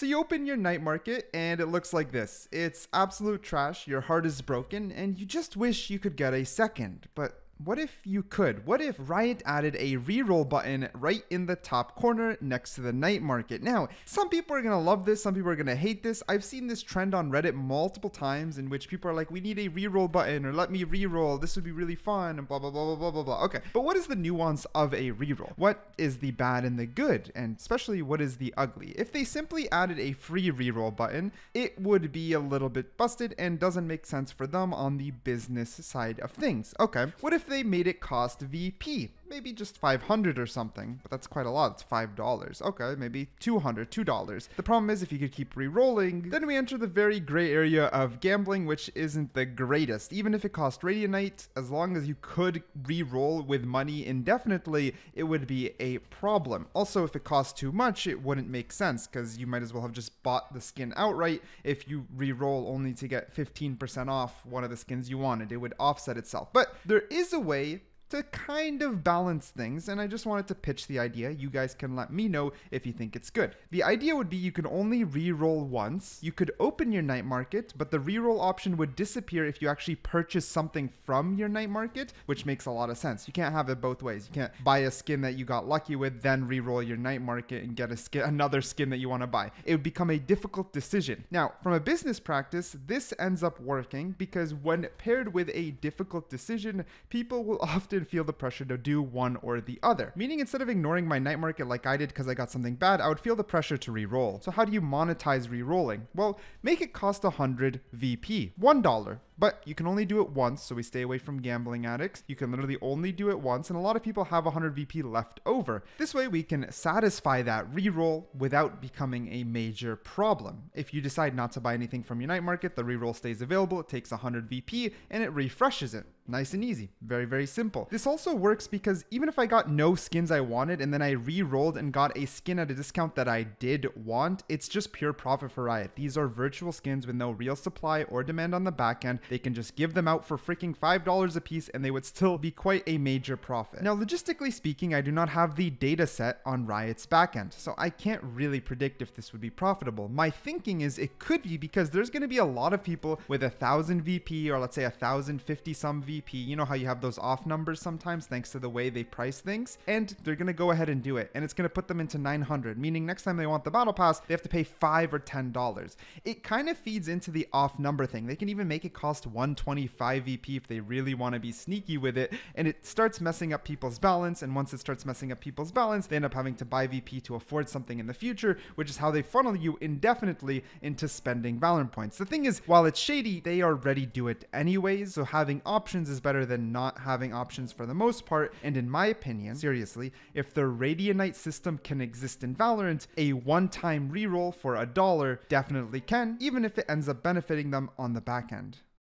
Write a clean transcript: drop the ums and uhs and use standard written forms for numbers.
So you open your night market and it looks like this. It's absolute trash, your heart is broken, and you just wish you could get a second. But what if you could? What if Riot added a reroll button right in the top corner next to the night market? Now, some people are going to love this, some people are going to hate this. I've seen this trend on Reddit multiple times in which people are like, we need a reroll button, or let me reroll, this would be really fun, and blah, blah, blah, blah, blah, blah, blah. Okay, but what is the nuance of a reroll? What is the bad and the good? And especially, what is the ugly? If they simply added a free reroll button, it would be a little bit busted and doesn't make sense for them on the business side of things. Okay, what if they made it cost VP? Maybe just 500 or something, but that's quite a lot. It's $5. Okay, maybe $200. The problem is if you could keep re-rolling, then we enter the very gray area of gambling, which isn't the greatest. Even if it cost Radianite, as long as you could re-roll with money indefinitely, it would be a problem. Also, if it cost too much, it wouldn't make sense because you might as well have just bought the skin outright if you re-roll only to get 15% off one of the skins you wanted. It would offset itself. But there is a way to kind of balance things, and I just wanted to pitch the idea. You guys can let me know if you think it's good. The idea would be you can only re-roll once. You could open your night market, but the re-roll option would disappear if you actually purchase something from your night market, which makes a lot of sense. You can't have it both ways. You can't buy a skin that you got lucky with, then re-roll your night market and get another skin that you want to buy. It would become a difficult decision. Now, from a business practice, this ends up working because when paired with a difficult decision, people will often feel the pressure to do one or the other. Meaning instead of ignoring my night market like I did because I got something bad, I would feel the pressure to re-roll. So how do you monetize re-rolling? Well, make it cost 100 VP, $1. But you can only do it once, so we stay away from gambling addicts. You can literally only do it once, and a lot of people have 100 VP left over. This way we can satisfy that reroll without becoming a major problem. If you decide not to buy anything from your night market, the reroll stays available, it takes 100 VP, and it refreshes it. Nice and easy. Very, very simple. This also works because even if I got no skins I wanted and then I re-rolled and got a skin at a discount that I did want, it's just pure profit for Riot. These are virtual skins with no real supply or demand on the back end. They can just give them out for freaking $5 a piece and they would still be quite a major profit. Now, logistically speaking, I do not have the data set on Riot's backend, so I can't really predict if this would be profitable. My thinking is it could be because there's going to be a lot of people with 1,000 VP or let's say 1,050 some VP. You know how you have those off numbers sometimes thanks to the way they price things, and they're going to go ahead and do it, and it's going to put them into 900, meaning next time they want the battle pass, they have to pay $5 or $10. It kind of feeds into the off number thing. They can even make it cost 125 VP if they really want to be sneaky with it, and it starts messing up people's balance, and once it starts messing up people's balance, they end up having to buy VP to afford something in the future, which is how they funnel you indefinitely into spending Valorant points. The thing is, while it's shady, they already do it anyways, so having options is better than not having options for the most part, and in my opinion, seriously, if the Radianite system can exist in Valorant, a one-time reroll for $1 definitely can, even if it ends up benefiting them on the back end.